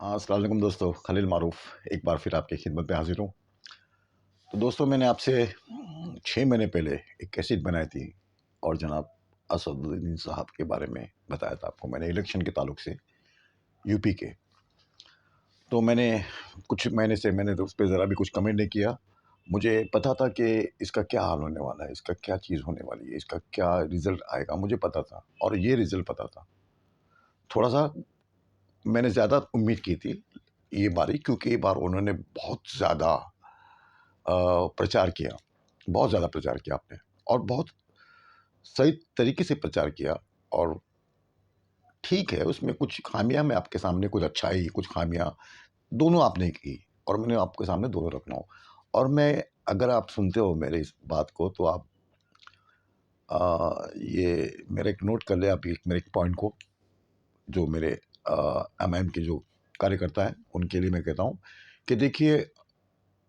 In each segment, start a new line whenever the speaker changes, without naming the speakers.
हाँ, अस्सलाम वालेकुम दोस्तों, खलील मारूफ़ एक बार फिर आपकी खिदमत में हाज़िर हूँ। तो दोस्तों मैंने आपसे 6 महीने पहले एक कैसेट बनाई थी और जनाब असदुद्दीन साहब के बारे में बताया था आपको मैंने इलेक्शन के ताल्लुक से यूपी के। तो मैंने कुछ महीने से मैंने तो उस पे ज़रा भी कुछ कमेंट नहीं किया। मुझे पता था कि इसका क्या हाल होने वाला है, इसका क्या चीज़ होने वाली है, इसका क्या रिज़ल्ट आएगा, मुझे पता था और ये रिज़ल्ट पता था। थोड़ा-सा मैंने ज़्यादा उम्मीद की थी ये बारी क्योंकि ये बार उन्होंने बहुत ज़्यादा प्रचार किया, बहुत ज़्यादा प्रचार किया आपने और बहुत सही तरीके से प्रचार किया और ठीक है, उसमें कुछ खामियाँ मैं आपके सामने कुछ अच्छाई, कुछ खामियाँ दोनों आपने की और मैंने आपके सामने दोनों रखना हो और मैं अगर आप सुनते हो मेरे इस बात को तो आप ये मेरा एक नोट कर लें आप एक मेरे एक पॉइंट को जो मेरे एमआईएम के जो कार्यकर्ता हैं, उनके लिए मैं कहता हूँ कि देखिए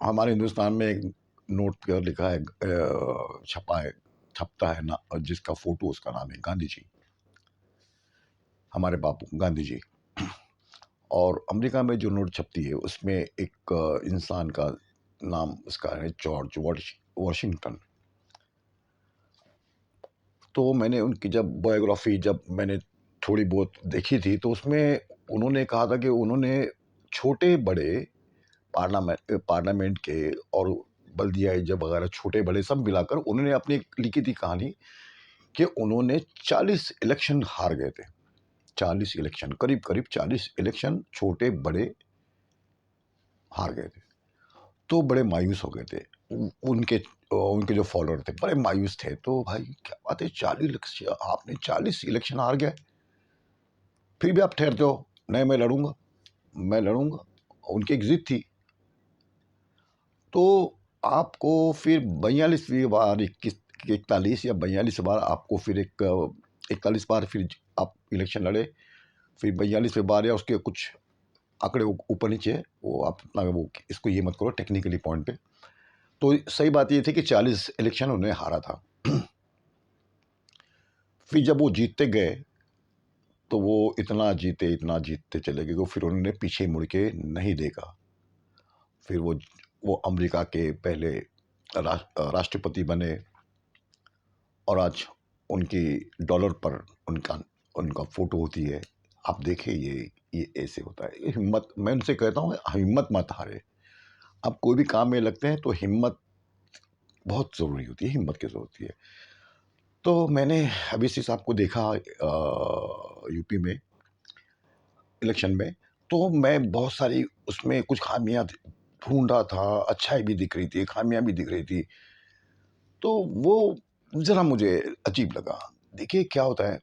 हमारे हिंदुस्तान में एक नोट पर लिखा है छपा है छपता है ना और जिसका फोटो उसका नाम है गांधी जी, हमारे बापू गांधी जी। और अमेरिका में जो नोट छपती है उसमें एक इंसान का नाम उसका है जॉर्ज वॉशिंगटन। तो मैंने उनकी जब बायोग्राफी जब मैंने थोड़ी बहुत देखी थी तो उसमें उन्होंने कहा था कि उन्होंने छोटे बड़े पार्लियामेंट के और बल्दिया जब वगैरह छोटे बड़े सब मिलाकर उन्होंने अपनी एक लिखी थी कहानी कि उन्होंने 40 इलेक्शन हार गए थे। 40 इलेक्शन करीब-करीब 40 इलेक्शन छोटे बड़े हार गए थे। तो बड़े मायूस हो गए थे। उनके जो फॉलोअर थे बड़े मायूस थे। तो भाई क्या बात है 40 इलेक्शन आपने 40 इलेक्शन हार गए, फिर भी आप ठहरते हो, नहीं मैं लड़ूँगा, मैं लड़ूँगा। उनकी एक ज़िद थी। तो आपको फिर 42वीं बार 21 41 या 42 बार आपको फिर 41 बार फिर आप इलेक्शन लड़े, फिर 42वीं बार या उसके कुछ आंकड़े ऊपर नीचे है, वो आप इतना वो इसको ये मत करो टेक्निकली पॉइंट पे। तो सही बात ये थी कि 40 इलेक्शन उन्होंने हारा था। फिर जब वो जीतते गए, तो वो इतना जीतते चले गए कि फिर उन्होंने पीछे मुड़ के नहीं देखा। फिर वो अमेरिका के पहले राष्ट्रपति बने और आज उनकी डॉलर पर उनका उनका फ़ोटो होती है। आप देखिए ये ऐसे होता है। ये हिम्मत मैं उनसे कहता हूँ हिम्मत मत हारें। आप कोई भी काम में लगते हैं तो हिम्मत बहुत ज़रूरी होती है, हिम्मत की ज़रूरत होती है। तो मैंने अभी इसी साहब को देखा यूपी में इलेक्शन में, तो मैं बहुत सारी उसमें कुछ खामियाँ ढूँढ रहा था, अच्छाई भी दिख रही थी, खामियाँ भी दिख रही थी। तो वो ज़रा मुझे अजीब लगा। देखिए क्या होता है,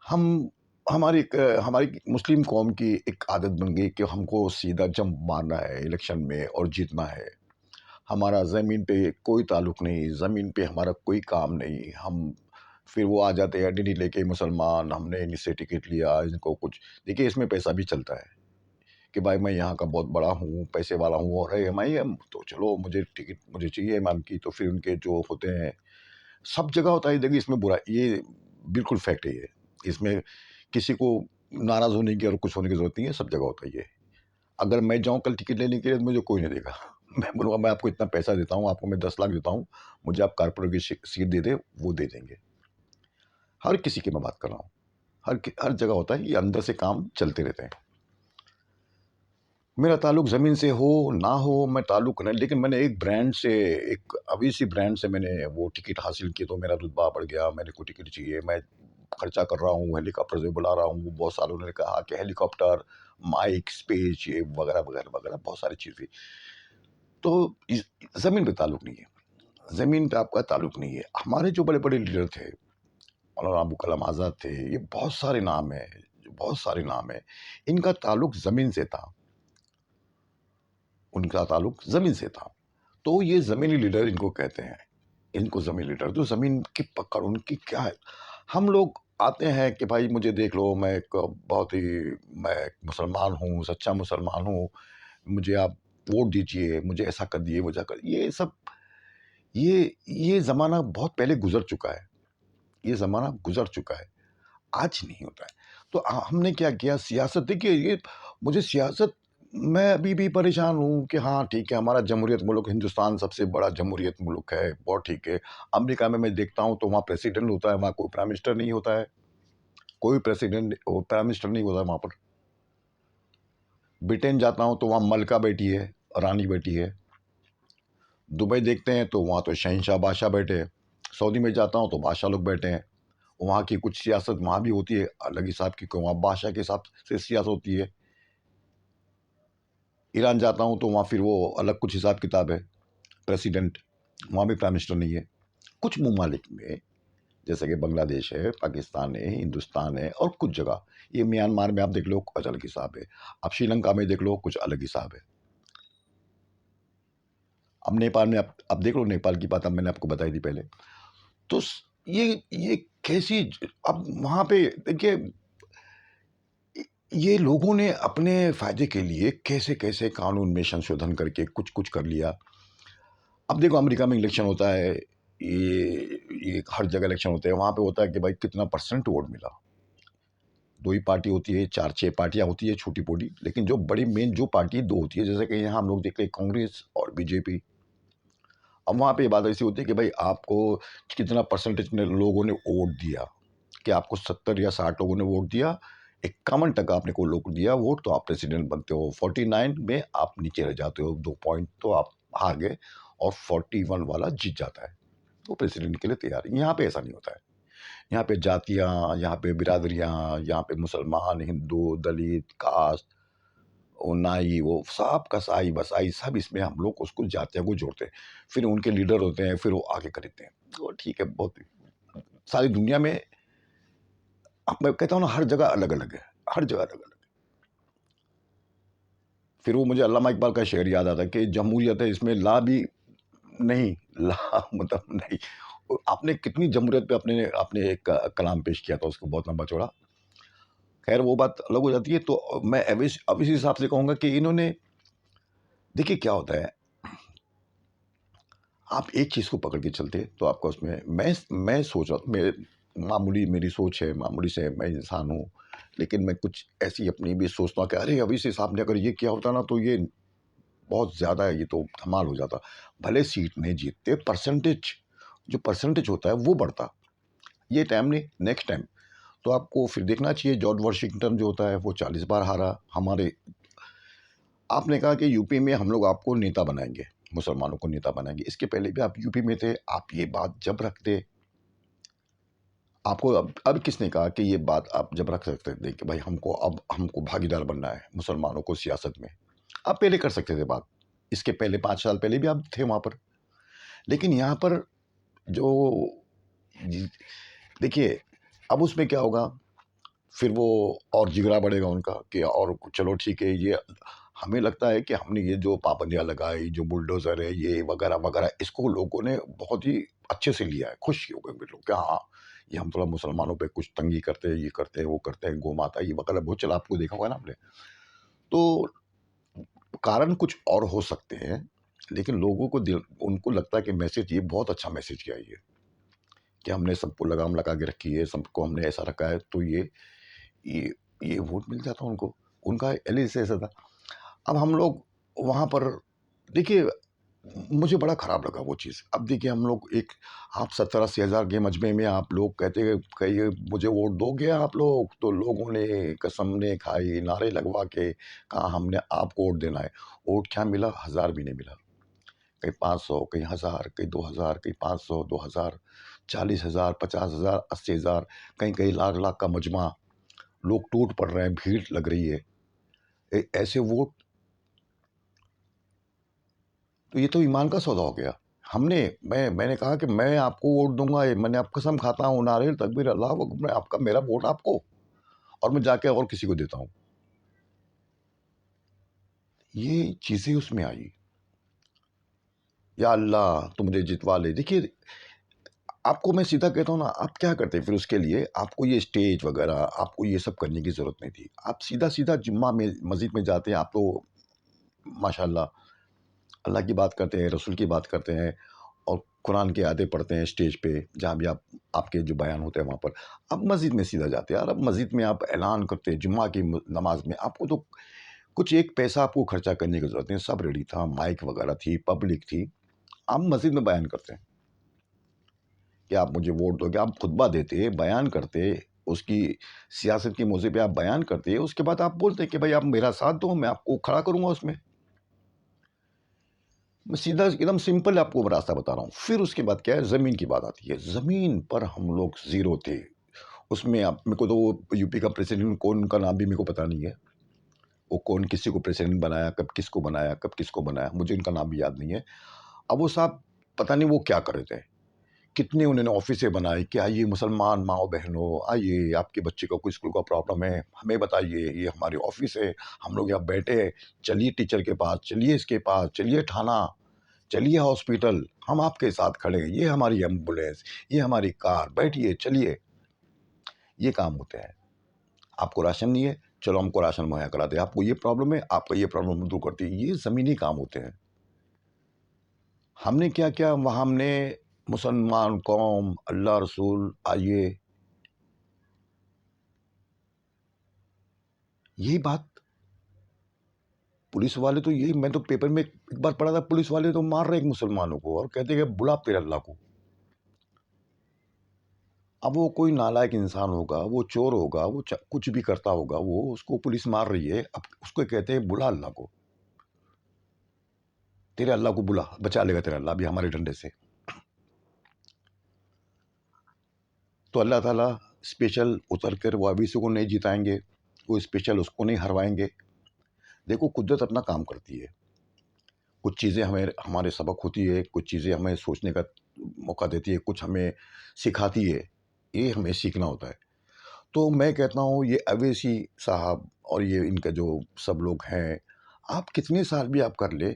हम हमारी मुस्लिम कौम की एक आदत बन गई कि हमको सीधा जंप मारना है इलेक्शन में और जीतना है। हमारा ज़मीन पे कोई ताल्लुक नहीं, ज़मीन पे हमारा कोई काम नहीं। हम फिर वो आ जाते हैं आइडेंटिटी लेके मुसलमान, हमने इनसे टिकट लिया, इनको कुछ देखिए इसमें पैसा भी चलता है कि भाई मैं यहाँ का बहुत बड़ा हूँ, पैसे वाला हूँ और एमआईएम तो चलो मुझे टिकट मुझे चाहिए इमाम की, तो फिर उनके जो होते हैं सब जगह होता है। देखिए इसमें बुरा ये बिल्कुल फैक्ट है ये। इसमें किसी को नाराज़ होने की और कुछ होने की ज़रूरत नहीं है, सब जगह होता है ये। अगर मैं जाऊँ कल टिकट लेने के लिए तो मुझे कोई नहीं देगा। मैं बोलूँगा मैं आपको इतना पैसा देता हूँ, आपको मैं 10 लाख देता हूँ, मुझे आप कॉर्पोरेट की सीट दे दें, वो दे देंगे। हर किसी की मैं बात कर रहा हूँ। हर जगह होता है, ये अंदर से काम चलते रहते हैं। मेरा ताल्लुक ज़मीन से हो, ना हो, मैं ताल्लुक नहीं लेकिन मैंने एक ब्रांड से एक अवीसी ब्रांड से मैंने वो टिकट हासिल की तो मेरा रुतबा बढ़ गया, मेरे को टिकट चाहिए, मैं खर्चा कर रहा हूँ, हेलीकॉप्टर से बुला रहा हूँ, वो बहुत सालों ने कहा कि हेलीकॉप्टर, माइक, स्पीच ये वगैरह, वगैरह, वगैरह बहुत सारी चीज़ें। तो इस ज़मीन पे ताल्लुक नहीं है, ज़मीन पे आपका ताल्लुक नहीं है। हमारे जो बड़े-बड़े लीडर थे, मौलाना अबुल कलाम आज़ाद थे, ये बहुत सारे नाम हैं, बहुत सारे नाम हैं। इनका ताल्लुक ज़मीन से था। उनका ताल्लुक ज़मीन से था। तो ये ज़मीनी लीडर इनको कहते हैं। इनको ज़मीनी लीडर तो ज़मीन की पकड़ उनकी क्या है? हम लोग आते हैं कि भाई मुझे देख लो मैं एक बहुत ही मैं एक मुसलमान हूँ, सच्चा मुसलमान हूँ, मुझे आप वोट दीजिए, मुझे ऐसा कर दिए, वैसा कर ये सब ये ज़माना बहुत पहले गुज़र चुका है। ये ज़माना गुज़र चुका है। आज नहीं होता है। तो हमने क्या किया सियासत, देखिए ये मुझे सियासत, मैं अभी भी परेशान हूँ कि हाँ ठीक है, हमारा जमहूरियत मुल्क, हिंदुस्तान सबसे बड़ा जमहूरियत मुल्क है, बहुत ठीक है। अमेरिका में मैं देखता हूँ तो वहाँ प्रेसिडेंट होता है, वहाँ कोई प्राइम मिनिस्टर नहीं होता है, कोई प्रेसिडेंट प्राइम मिनिस्टर नहीं होता वहाँ पर। ब्रिटेन जाता हूँ तो वहाँ मलका बैठी है, रानी बैठी है। दुबई देखते हैं तो वहाँ तो शहंशाह बादशाह बैठे हैं। सऊदी में जाता हूँ तो बादशाह लोग बैठे हैं। वहाँ की कुछ सियासत वहाँ भी होती है अलग हिसाब की, वहाँ बादशाह के हिसाब से सियासत होती है। ईरान जाता हूँ तो वहाँ फिर वो अलग कुछ हिसाब किताब है, प्रेसिडेंट, वहाँ भी प्राइम मिनिस्टर नहीं है। कुछ ममालिक में जैसे कि बांग्लादेश है, पाकिस्तान है, हिंदुस्तान है, और कुछ जगह, ये म्यांमार में आप देख लो कुछ अलग हिसाब है, आप श्रीलंका में देख लो कुछ अलग हिसाब है। अब नेपाल में अब देख लो, नेपाल की बात अब मैंने आपको बताई थी पहले। तो ये कैसी, अब वहाँ पे देखिए ये लोगों ने अपने फायदे के लिए कैसे कैसे कानून में संशोधन करके कुछ कुछ कर लिया। अब देखो अमेरिका में इलेक्शन होता है, ये हर जगह इलेक्शन होते हैं, वहाँ पे होता है कि भाई कितना परसेंट वोट मिला। दो ही पार्टी होती है, चार छः पार्टियाँ होती है छोटी मोटी, लेकिन जो बड़ी मेन जो पार्टी दो होती है, जैसे कि यहाँ हम लोग देखते हैं कांग्रेस और बीजेपी। अब वहाँ पे ये बात ऐसी होती है कि भाई आपको कितना परसेंटेज ने लोगों ने वोट दिया, कि आपको 70 या 60 लोगों ने वोट दिया, 51% आपने को लोग दिया वोट, तो आप प्रेसिडेंट बनते हो। 49 में आप नीचे रह जाते हो, 2 पॉइंट तो आप हार गए, और 41 वाला जीत जाता है, वो प्रेसिडेंट के लिए तैयार है। यहाँ पे ऐसा नहीं होता है। यहाँ पे जातियाँ, यहाँ पे बिरादरियाँ, यहाँ पे मुसलमान, हिंदू, दलित, कास्ट, वो नाई, वो सब कसाई बसाई सब इसमें हम लोग उसको जातियों को जोड़ते हैं। फिर उनके लीडर होते हैं, फिर वो आगे खरीदते हैं, तो ठीक है। बहुत सारी दुनिया में, अब मैं कहता हूँ ना, हर जगह अलग अलग है, हर जगह अलग अलग। फिर वो मुझे अल्लामा इकबाल का शेर याद आता है कि जमहूरियत है इसमें ला भी नहीं, ला मतलब नहीं। आपने कितनी जमहूरियत पे अपने आपने एक कलाम पेश किया था, उसको बहुत लंबा चौड़ा। खैर वो बात अलग हो जाती है। तो मैं अब इस हिसाब से कहूँगा कि इन्होंने, देखिए क्या होता है, आप एक चीज़ को पकड़ के चलते तो आपका उसमें, मैं सोच रहा हूँ, मेरे मामूली मेरी सोच है, मामूली से मैं इंसान हूँ, लेकिन मैं कुछ ऐसी अपनी भी सोचता हूँ कि अरे अभी से साहब ने अगर ये किया होता ना तो ये बहुत ज़्यादा है, ये तो धमाल हो जाता। भले सीट नहीं जीतते, परसेंटेज, जो परसेंटेज होता है वो बढ़ता। ये टाइम नहीं, नेक्स्ट टाइम तो आपको फिर देखना चाहिए। जॉर्ज वॉशिंगटन जो होता है वो 40 बार हारा। हमारे, आपने कहा कि यूपी में हम लोग आपको नेता बनाएंगे, मुसलमानों को नेता बनाएंगे, इसके पहले भी आप यूपी में थे, आप ये बात जब रखते, आपको अब किसने कहा कि ये बात आप जब रख सकते थे कि भाई हमको अब हमको भागीदार बनना है मुसलमानों को सियासत में? आप पहले कर सकते थे बात, इसके पहले 5 साल पहले भी आप थे वहाँ पर। लेकिन यहाँ पर जो देखिए, अब उसमें क्या होगा, फिर वो और जिगरा बढ़ेगा उनका कि और चलो ठीक है, ये हमें लगता है कि हमने ये जो पाबंदियाँ लगाई, जो बुलडोज़र है, ये वगैरह वगैरह, इसको लोगों ने बहुत ही अच्छे से लिया है, खुश हो गए लोग कि हाँ, ये हम थोड़ा मुसलमानों पे कुछ तंगी करते हैं, ये करते हैं, वो करते हैं, गौ माता ये वगैरह बहुत चला, आपको देखा होगा ना आपने। तो कारण कुछ और हो सकते हैं, लेकिन लोगों को दिल उनको लगता है कि मैसेज, ये बहुत अच्छा मैसेज किया है ये, कि हमने सबको लगाम लगा के रखी है, सबको हमने ऐसा रखा है, तो ये ये वोट मिल जाता उनको, उनका एलिस ऐसा था। अब हम लोग वहाँ पर, देखिए मुझे बड़ा खराब लगा वो चीज़। अब देखिए हम लोग एक, आप 70-80 हज़ार के मजमे में आप लोग कहते हैं कि मुझे वोट दोगे आप लोग, तो लोगों ने कसम ने खाई, नारे लगवा के कहा हमने आपको वोट देना है। वोट क्या मिला? 1000 भी नहीं मिला। कहीं 500, कहीं 1000, कहीं 2000, कहीं 500, 2000, 40,000, 50,000, 80,000, कहीं-कहीं लाख-लाख का मजमा, लोग टूट पड़ रहे हैं, भीड़ लग रही है। ऐसे वोट, तो ये तो ईमान का सौदा हो गया। मैंने कहा कि मैं आपको वोट दूँगा, ये मैंने आप कसम खाता हूँ, नारे तकबीर, अल्लाह हू अकबर, आपका मेरा वोट आपको, और मैं जाके और किसी को देता हूँ। ये चीज़ें उसमें आई, या अल्लाह तू मुझे जितवा ले। देखिए, आपको मैं सीधा कहता हूँ ना, आप क्या करते फिर उसके लिए, आपको ये स्टेज वगैरह, आपको ये सब करने की ज़रूरत नहीं थी। आप सीधा-सीधा जुम्मा में मस्जिद में जाते हैं, आप तो माशाअल्लाह अल्लाह की बात करते हैं, रसूल की बात करते हैं, और कुरान की आयतें पढ़ते हैं स्टेज पे, जहाँ भी आप आपके जो बयान होते हैं वहाँ पर। आप मस्जिद में सीधा जाते हैं, और अब मस्जिद में आप ऐलान करते हैं जुम्मा की नमाज में, आपको तो कुछ एक पैसा आपको खर्चा करने की ज़रूरत नहीं, सब रेडी था, माइक वगैरह थी, पब्लिक थी। आप मस्जिद में बयान करते हैं कि आप मुझे वोट दोगे, आप खुतबा देते, बयान करते, उसकी सियासत की मौज़े पे आप बयान करते, उसके बाद आप बोलते कि भाई आप मेरा साथ दो, मैं आपको खड़ा करूँगा उसमें। मैं सीधा एकदम सिंपल आपको रास्ता बता रहा हूँ। फिर उसके बाद क्या है, ज़मीन की बात आती है। ज़मीन पर हम लोग ज़ीरो थे। उसमें आप मेरे को तो वो यूपी का प्रेसिडेंट कौन, उनका नाम भी मेरे को पता नहीं है। वो कौन किसी को प्रेसिडेंट बनाया, कब किसको बनाया, कब किसको बनाया, मुझे उनका नाम भी याद नहीं है। अब वो साहब पता नहीं वो क्या कर रहे थे। कितने उन्होंने ऑफ़िसें बनाई कि आइए मुसलमान माओ-बहनों, आइए आपके बच्चे को कोई स्कूल का प्रॉब्लम है, हमें बताइए, ये हमारी ऑफ़िस है, हम लोग यहाँ बैठे हैं, चलिए टीचर के पास, चलिए इसके पास, चलिए थाना, चलिए हॉस्पिटल, हम आपके साथ खड़े हैं, ये हमारी एम्बुलेंस, ये हमारी कार, बैठिए, चलिए। ये काम होते हैं। आपको राशन नहीं है, चलो हमको राशन मुहैया करा दें, आपको ये प्रॉब्लम है, आपका ये प्रॉब्लम दूर करती है, ये ज़मीनी काम होते हैं। हमने क्या किया वहाँ, हमने मुसलमान कौम, अल्लाह रसूल, आइए, यही बात पुलिस वाले तो यही, मैं तो पेपर में एक बार पढ़ा था, पुलिस वाले तो मार रहे एक मुसलमानों को और कहते हैं कि बुला तेरे अल्लाह को। अब वो कोई नालायक इंसान होगा, वो चोर होगा, वो कुछ भी करता होगा, वो उसको पुलिस मार रही है, अब उसको कहते हैं बुला अल्लाह को, तेरे अल्लाह को बुला, बचा लेगा तेरा अल्लाह भी हमारे डंडे से। तो अल्लाह ताला स्पेशल उतर कर वो अवीसी को नहीं जिताएंगे, वो स्पेशल उसको नहीं हरवाएंगे। देखो कुदरत अपना काम करती है, कुछ चीज़ें हमें हमारे सबक होती है, कुछ चीज़ें हमें सोचने का मौका देती है, कुछ हमें सिखाती है, ये हमें सीखना होता है। तो मैं कहता हूँ ये अवैसी साहब और ये इनका जो सब लोग हैं, आप कितने साल भी आप कर ले,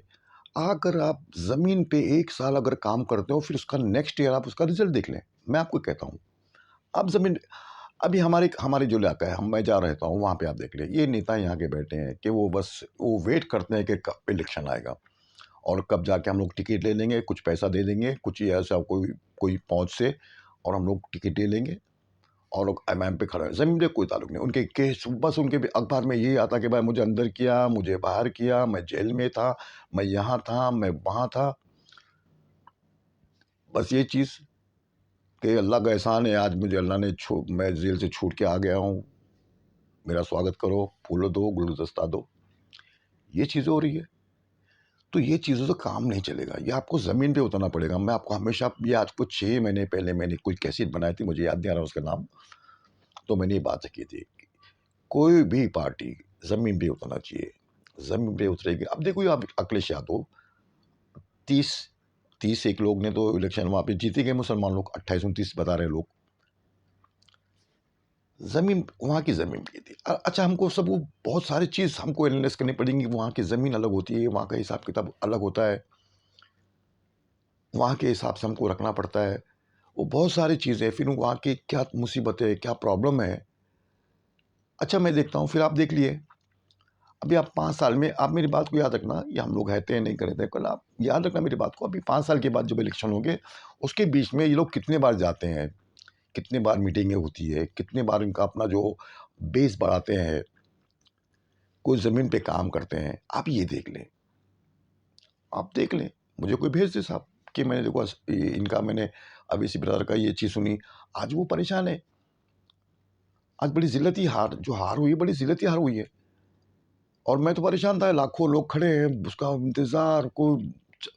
अगर आप ज़मीन पे 1 साल अगर काम करते हो, फिर उसका नेक्स्ट ईयर आप उसका रिज़ल्ट देख लें। मैं आपको कहता हूँ, आप ज़मीन अभी हमारे हमारे जो इलाका है, हम मैं जहाँ रहता हूँ, वहाँ पे आप देख लें, ये नेता यहाँ के बैठे हैं कि वो बस वो वेट करते हैं कि कब इलेक्शन आएगा और कब जाके हम लोग टिकट ले लेंगे, कुछ पैसा दे देंगे, कुछ ये ऐसा कोई कोई पहुँच से, और हम लोग टिकट ले लेंगे और लोग एमएम पे खड़ा है। ज़मीन से कोई ताल्लुक नहीं। उनके केस बस उनके भी अखबार में यही आता कि भाई मुझे अंदर किया, मुझे बाहर किया, मैं जेल में था, मैं यहाँ था, मैं वहाँ था। बस ये चीज़ कि अल्लाह का एहसान है, आज मुझे अल्लाह ने मैं जेल से छूट के आ गया हूँ, मेरा स्वागत करो, फूल दो, गुलदस्ता दो। ये चीज़ें हो रही है। तो ये चीज़ों से काम नहीं चलेगा, ये आपको ज़मीन पे उतरना पड़ेगा। मैं आपको हमेशा, ये आज कुछ 6 महीने पहले मैंने कोई कैसेट बनाई थी, मुझे याद नहीं आ रहा उसका नाम, तो मैंने ये बात की थी, कोई भी पार्टी ज़मीन पे उतरना चाहिए, ज़मीन पे उतरेगी। अब देखो ये आप अखिलेश यादव 30 30 एक लोग ने तो इलेक्शन वहाँ पे जीते गए, मुसलमान लोग 28-29 बता रहे लोग। ज़मीन वहाँ की ज़मीन की थी। अच्छा हमको सब वो बहुत सारी चीज़ हमको एनालाइज़ करनी पड़ेंगी, वहाँ की ज़मीन अलग होती है, वहाँ का हिसाब-किताब अलग होता है, वहाँ के हिसाब से हमको रखना पड़ता है। वो बहुत सारी चीज़ें, फिर वहाँ की क्या मुसीबत है, क्या प्रॉब्लम है। अच्छा मैं देखता हूँ, फिर आप देख लिए, अभी आप 5 साल में आप मेरी बात को याद रखना, ये हम लोग रहते हैं नहीं करते, कल आप याद रखना मेरी बात को, अभी 5 साल के बाद जब इलेक्शन होंगे, उसके बीच में ये लोग कितने बार जाते हैं, कितने बार मीटिंगें होती है, कितने बार इनका अपना जो बेस बढ़ाते हैं, कोई ज़मीन पे काम करते हैं, आप ये देख लें। आप देख लें, मुझे कोई भेज दे साहब कि मैंने देखो इनका मैंने अब इसी ब्रदर का ये चीज़ सुनी, आज वो परेशान है। आज बड़ी ज़िल्लती हार जो हार हुई है, बड़ी ज़िल्लती हार हुई है। और मैं तो परेशान था, लाखों लोग खड़े हैं, उसका इंतज़ार, कोई च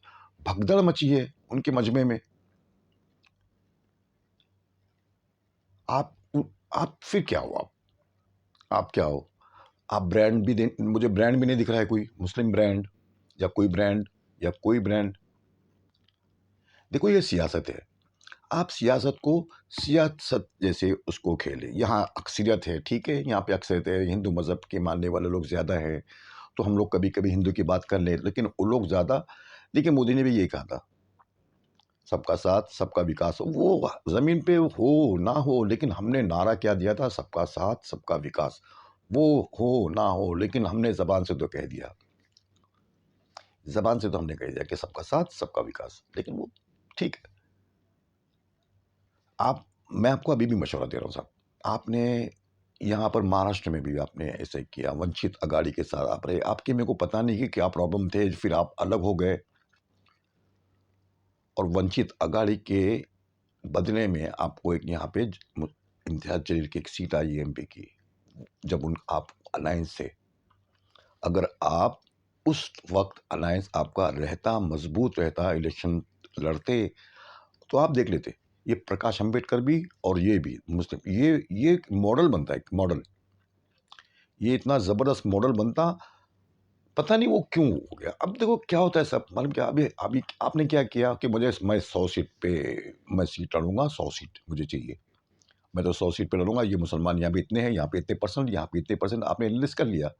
भगदड़ मची है उनके मजमे में। आप उ आप फिर क्या हो आप? आप क्या हो? आप ब्रांड भी दे मुझे ब्रांड भी नहीं दिख रहा है कोई, मुस्लिम ब्रांड या कोई ब्रांड या कोई ब्रांड। देखो ये सियासत है। आप सियासत को सियासत जैसे उसको खेलें। यहाँ अक्सरियत है, ठीक है? यहाँ पे अक्सरियत है, हिंदू मज़हब के मानने वाले लोग ज़्यादा हैं, तो हम लोग कभी-कभी हिंदू की बात कर लें, लेकिन वो लोग ज़्यादा, देखिए मोदी ने भी यही कहा था, सबका साथ, सबका विकास। वो ज़मीन पे हो, ना हो, लेकिन हमने नारा क्या दिया था, सबका साथ, सबका विकास। वो हो, ना हो, लेकिन हमने ज़बान से तो कह दिया। ज़बान से तो हमने कह दिया कि सबका साथ, सबका विकास। लेकिन वो ठीक है। मैं आपको अभी भी मशवरा दे रहा हूँ साहब। आपने यहाँ पर महाराष्ट्र में भी आपने ऐसे किया, वंचित अगाड़ी के साथ आप रहे। आपके मेरे को पता नहीं कि क्या प्रॉब्लम थे, फिर आप अलग हो गए और वंचित अगाड़ी के बदले में आपको एक यहाँ पे इम्तियाज जलील की एक सीट आई एमपी की। जब उन आप अलायंस थे, अगर आप उस वक्त अलायंस आपका रहता, मजबूत रहता, इलेक्शन लड़ते, तो आप देख लेते, ये प्रकाश अंबेडकर भी और ये भी मुस्लिम, ये एक मॉडल बनता है, एक मॉडल। ये इतना जबरदस्त मॉडल बनता, पता नहीं वो क्यों हो गया। अब देखो क्या होता है सब मालूम क्या, अभी अभी आपने क्या किया कि मैं 100 सीट पे मैं सीट लड़ूंगा, 100 सीट मुझे चाहिए, मैं तो 100 सीट पे लड़ूंगा, ये मुसलमान यहाँ पे इतने हैं, यहाँ पे इतने परसेंट, यहाँ पे इतने परसेंट, आपने लिस्ट कर लिया।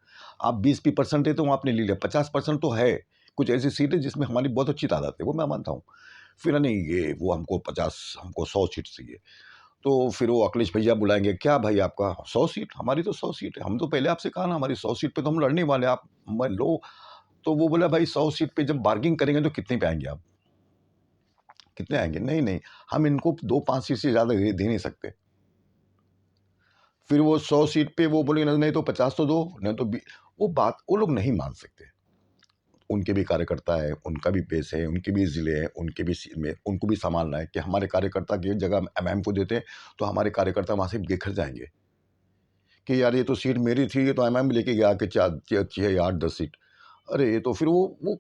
आप 20 भी परसेंट है तो आपने ले लिया, 50% तो है। कुछ ऐसी सीट है जिसमें हमारी बहुत अच्छी तादाद है, वो मैं मानता हूँ। फिर नहीं, ये वो हमको 50, हमको 100 सीट चाहिए। तो फिर वो अखिलेश भैया बुलाएंगे, क्या भाई आपका 100 सीट, हमारी तो 100 सीट है, हम तो पहले आपसे कहा ना हमारी 100 सीट पे तो हम लड़ने वाले हैं, आप मैं लो। तो वो बोला भाई 100 सीट पे जब बार्गिंग करेंगे तो कितने पे आएंगे आप, कितने आएंगे? नहीं नहीं, हम इनको 2-5 सीट से ज़्यादा दे नहीं सकते। फिर वो 100 सीट पे वो बोले नहीं तो 50 तो दो, नहीं तो वो बात वो लोग नहीं मान सकते। उनके भी कार्यकर्ता है, उनका भी बेस है, उनके भी ज़िले हैं, उनके भी में उनको भी संभालना है कि हमारे कार्यकर्ता की जगह एमएम को देते हैं तो हमारे कार्यकर्ता वहाँ से बिखर जाएंगे कि यार ये तो सीट मेरी थी, ये तो एमएम लेके गया कि 6 या 8-10 सीट। अरे ये तो फिर वो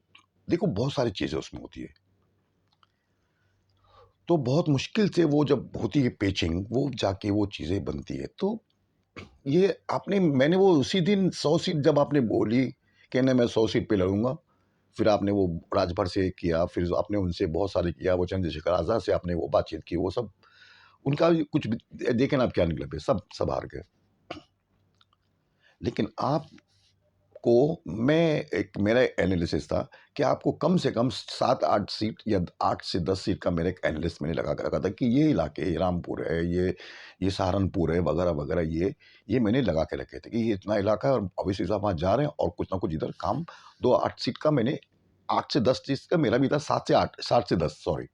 देखो बहुत सारी चीज़ें उसमें होती है। तो बहुत मुश्किल से वो जब होती है पेचिंग, वो जाके वो चीज़ें बनती है। तो ये मैंने वो उसी दिन 100 सीट जब आपने बोली कि नहीं मैं 100 सीट पे लड़ूँगा, फिर आपने वो राजभर से किया, फिर आपने उनसे बहुत सारे किया, वो चंद्रशेखर आज़ाद से आपने वो बातचीत की, वो सब उनका भी कुछ भी देखें ना आप क्या निकला फिर, सब हार गए। लेकिन मैं एक मेरा एनालिसिस था कि आपको कम से कम 7-8 सीट या 8 से 10 सीट का मेरा एक एनालिस्ट मैंने लगा के रखा था कि ये इलाके, ये रामपुर है, ये सहारनपुर है, वगैरह-वगैरह, ये मैंने लगा के रखे थे कि ये इतना इलाका है और ऑब्वियसली साहब वहाँ जा रहे हैं और कुछ ना कुछ इधर काम 2-8 सीट का मैंने 8 से 10 सीट का मेरा भी था, 7 से 8, 7 से 10 सॉरी।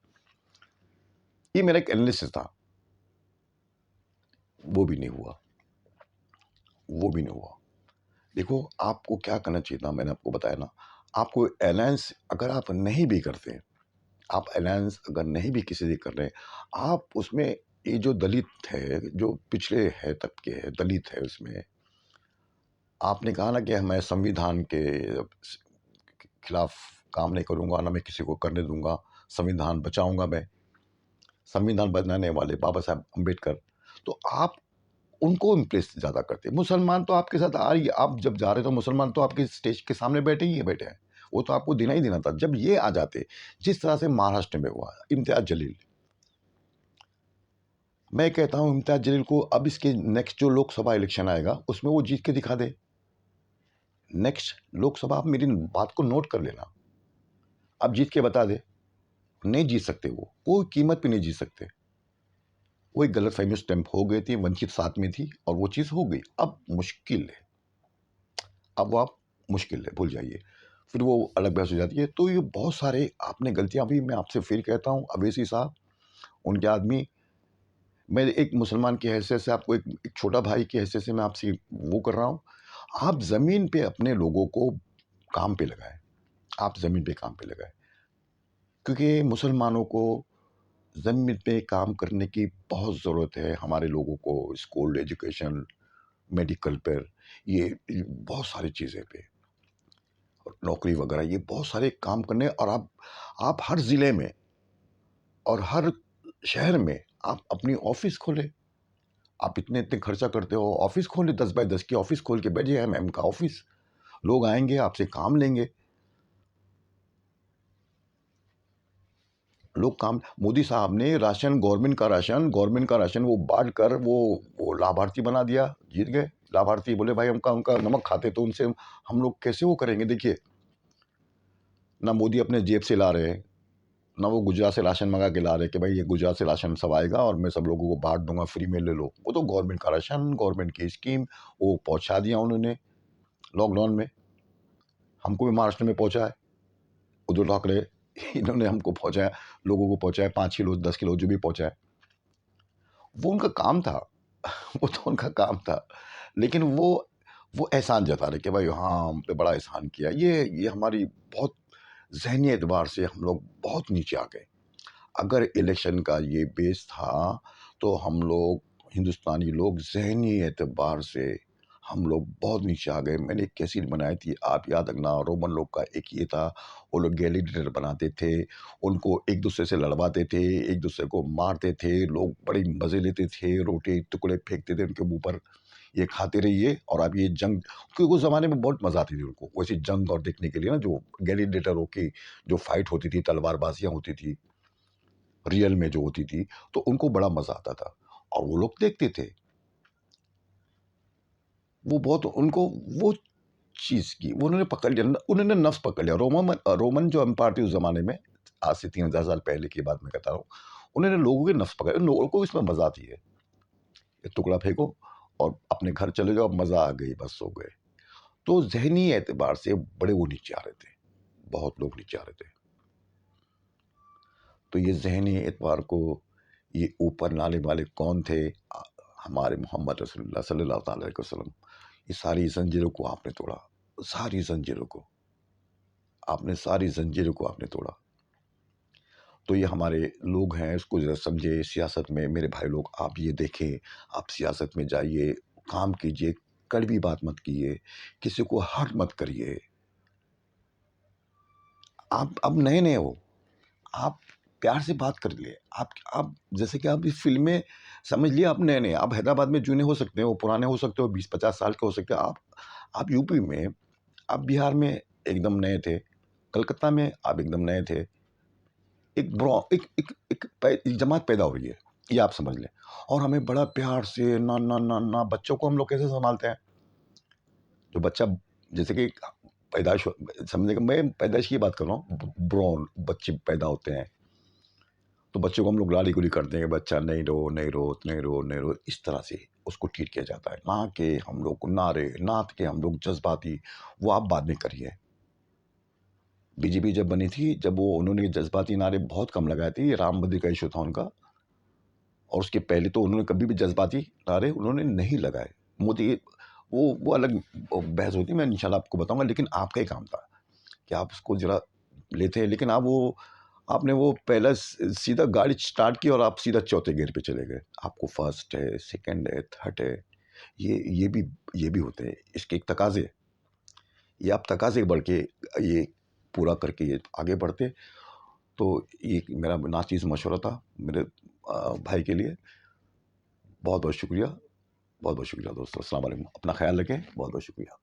ये मेरा एक एनालिसिस था। वो भी नहीं हुआ, वो भी नहीं हुआ। देखो, आपको क्या करना चाहिए था, मैंने आपको बताया ना, आपको अलायंस अगर आप नहीं भी करते, आप अलायंस अगर नहीं भी किसी से कर रहे हैं, आप उसमें ये जो दलित है, जो पिछड़े है तबके है, दलित है उसमें, आपने कहा ना कि मैं संविधान के खिलाफ काम नहीं करूँगा, ना मैं किसी को करने दूँगा, संविधान बचाऊँगा मैं। संविधान बनाने वाले बाबा साहब अम्बेडकर, तो आप उनको इम्प्रेस ज़्यादा करते हैं। मुसलमान तो आपके साथ आ रही है, आप जब जा रहे हो तो मुसलमान तो आपके स्टेज के सामने बैठे ही है बैठे हैं। वो तो आपको देना ही देना था। जब ये आ जाते, जिस तरह से महाराष्ट्र में हुआ, इम्तियाज़ जलील, मैं कहता हूँ इम्तियाज़ जलील को अब इसके नेक्स्ट जो लोकसभा इलेक्शन आएगा, उसमें वो जीत के दिखा दे। नेक्स्ट लोकसभा, आप मेरी बात को नोट कर लेना। अब जीत के बता दे, नहीं जीत सकते वो, कोई कीमत पे नहीं जीत सकते। वो एक गलतफ़हमी उस टाइम हो गई थी, वंचित साथ में थी और वो चीज़ हो गई। अब मुश्किल है। अब वो आप मुश्किल है, भूल जाइए। फिर वो अलग बहस हो जाती है। तो ये बहुत सारे आपने गलतियाँ भी, मैं आपसे फिर कहता हूँ, अवैसी साहब, उनके आदमी, मैं एक मुसलमान की हैसियत से आपको एक छोटा भाई की हैसियत से मैं आपसे वो कर रहा हूँ, आप ज़मीन पे अपने लोगों को काम पे लगाएँ, आप ज़मीन पे काम पे लगाएँ। क्योंकि मुसलमानों को ज़मीन पे काम करने की बहुत ज़रूरत है, हमारे लोगों को स्कूल, एजुकेशन, मेडिकल पर, ये बहुत सारी चीज़ें पे। नौकरी वगैरह, ये बहुत सारे काम करने, और आप हर ज़िले में और हर शहर में आप अपनी ऑफ़िस खोलें। आप इतने-इतने खर्चा करते हो, ऑफ़िस खोलें, 10 बाय 10 की ऑफ़िस खोल के बैठ जाइए, एमएम का ऑफ़िस। लोग आएँगे, आपसे काम लेंगे। लोग काम, मोदी साहब ने गवर्नमेंट का राशन वो बाँट कर वो लाभार्थी बना दिया, जीत गए। लाभार्थी बोले भाई उनका उनका नमक खाते तो उनसे हम लोग कैसे वो करेंगे? देखिए, ना मोदी अपने जेब से ला रहे हैं, ना वो गुजरात से राशन मंगा के ला रहे कि भाई ये गुजरात से राशन सब आएगा और मैं सब लोगों को बांट दूंगा, फ्री में ले लो। वो तो गवर्नमेंट का राशन, गवर्नमेंट की स्कीम, वो पहुंचा दिया उन्होंने लॉकडाउन में। हमको भी महाराष्ट्र में पहुंचा है, उद्धव ठाकरे इन्होंने हमको पहुँचाया, लोगों को पहुँचाया 5 किलो, 10 किलो जो भी पहुँचाया, वो उनका काम था। वो तो उनका काम था। लेकिन वो एहसान जता रहे कि भाई हाँ, हम पे बड़ा एहसान किया। ये हमारी बहुत ज़हनी एतबार से हम लोग बहुत नीचे आ गए। अगर इलेक्शन का ये बेस था, तो हम लोग हिंदुस्तानी लोग ज़हनी एतबार से हम लोग बहुत नीचे आ गए। मैंने एक कैसेट बनाई थी, आप याद रखना, रोमन लोग का एक ये था, वो लोग ग्लैडिएटर बनाते थे, उनको एक-दूसरे से लड़वाते थे, एक-दूसरे को मारते थे, लोग बड़े मज़े लेते थे, रोटी टुकड़े फेंकते थे उनके मुँह पर, ये खाते रहिए और आप ये जंग, क्योंकि उस ज़माने में बहुत मज़ा आती थी उनको, वैसे जंग और देखने के लिए ना, जो ग्लैडिएटरों की जो फाइट होती थी, तलवारबाज़ियाँ होती थी, रियल में जो होती थी, तो उनको बड़ा मज़ा आता था और वो लोग देखते थे। वो बहुत उनको वो चीज़ की वो उन्होंने पकड़ लिया, उन्होंने नफ़्स पकड़ लिया। रोमन जो एम्पायर थी उस ज़माने में, आज से 3000 साल पहले की बात मैं कहता हूँ, उन्होंने लोगों के नफ़्स पकड़े, लोगों को इसमें मज़ा आती है। ये टुकड़ा फेंको और अपने घर चले जाओ, मज़ा आ गई, बस सो गए। तो ज़हनी एतबार से बड़े वो नीचे आ रहे थे, बहुत लोग नीचे आ रहे थे। तो ये ज़हनी एतबार को ये ऊपर लाने वाले कौन थे? हमारे मोहम्मद रसूलुल्लाह सल्लल्लाहु ताला अलैहि वसल्लम। ये सारी ज़ंजीरों को आपने तोड़ा, सारी ज़ंजीरों को, सारी ज़ंजीरों को आपने तोड़ा। तो ये हमारे लोग हैं, इसको ज़रा समझिए। सियासत में मेरे भाई लोग, आप ये देखें, आप सियासत में जाइए, काम कीजिए, कड़वी बात मत कीजिए, किसी को हर्ट मत करिए। आप अब नए-नए हो, आप प्यार से बात कर लिए। आप जैसे कि आप इस फ़िल्म में समझ लिए, आप नए-नए, आप हैदराबाद में जूने हो सकते हो, पुराने हो सकते हो, 20-50 साल के हो सकते हो। आप यूपी में, आप बिहार में एकदम नए थे, कलकत्ता में आप एकदम नए थे। एक ब्रॉ एक जमात पैदा हो रही है, ये आप समझ लें। और हमें बड़ा प्यार से ना, ना, ना, ना, बच्चों को हम लोग कैसे सँभालते हैं? जो बच्चा, जैसे कि पैदाइश समझने का, मैं पैदाइश की बात कर रहा हूँ, ब्रॉन बच्चे पैदा होते हैं, तो बच्चों को हम लोग लाड़ी-गुड़ी करते हैं कि बच्चा नहीं रो, नहीं रो, नहीं रो, नहीं रो, इस तरह से उसको ट्रीट किया जाता है। ना कि हम लोग को नारे, नात के हम लोग जज़्बाती, वो आप बाद में करिए। बीजेपी जब बनी थी, जब वो उन्होंने जज़्बाती नारे बहुत कम लगाए थे, ये राम मंदिर का इश्यू था उनका, और उसके पहले तो उन्होंने कभी भी जज़्बाती नारे उन्होंने नहीं लगाए। मोदी, वो अलग बहस होती है, मैं इंशाल्लाह आपको बताऊँगा, लेकिन आपका ही काम था कि आप उसको ज़रा लेते हैं, लेकिन आपने वो पहला सीधा गाड़ी स्टार्ट की और आप सीधा चौथे गियर पे चले गए। आपको फर्स्ट है, सेकंड है, थर्ड है, ये भी ये भी होते हैं। इसके एक तकाज़े, ये आप तकाज़े बढ़ के ये पूरा करके ये आगे बढ़ते। तो ये मेरा नाचीज़ मशवरा था मेरे भाई के लिए। बहुत-बहुत शुक्रिया, बहुत-बहुत शुक्रिया दोस्तों। अस्सलाम वालेकुम। अपना ख़्याल रखें। बहुत-बहुत शुक्रिया।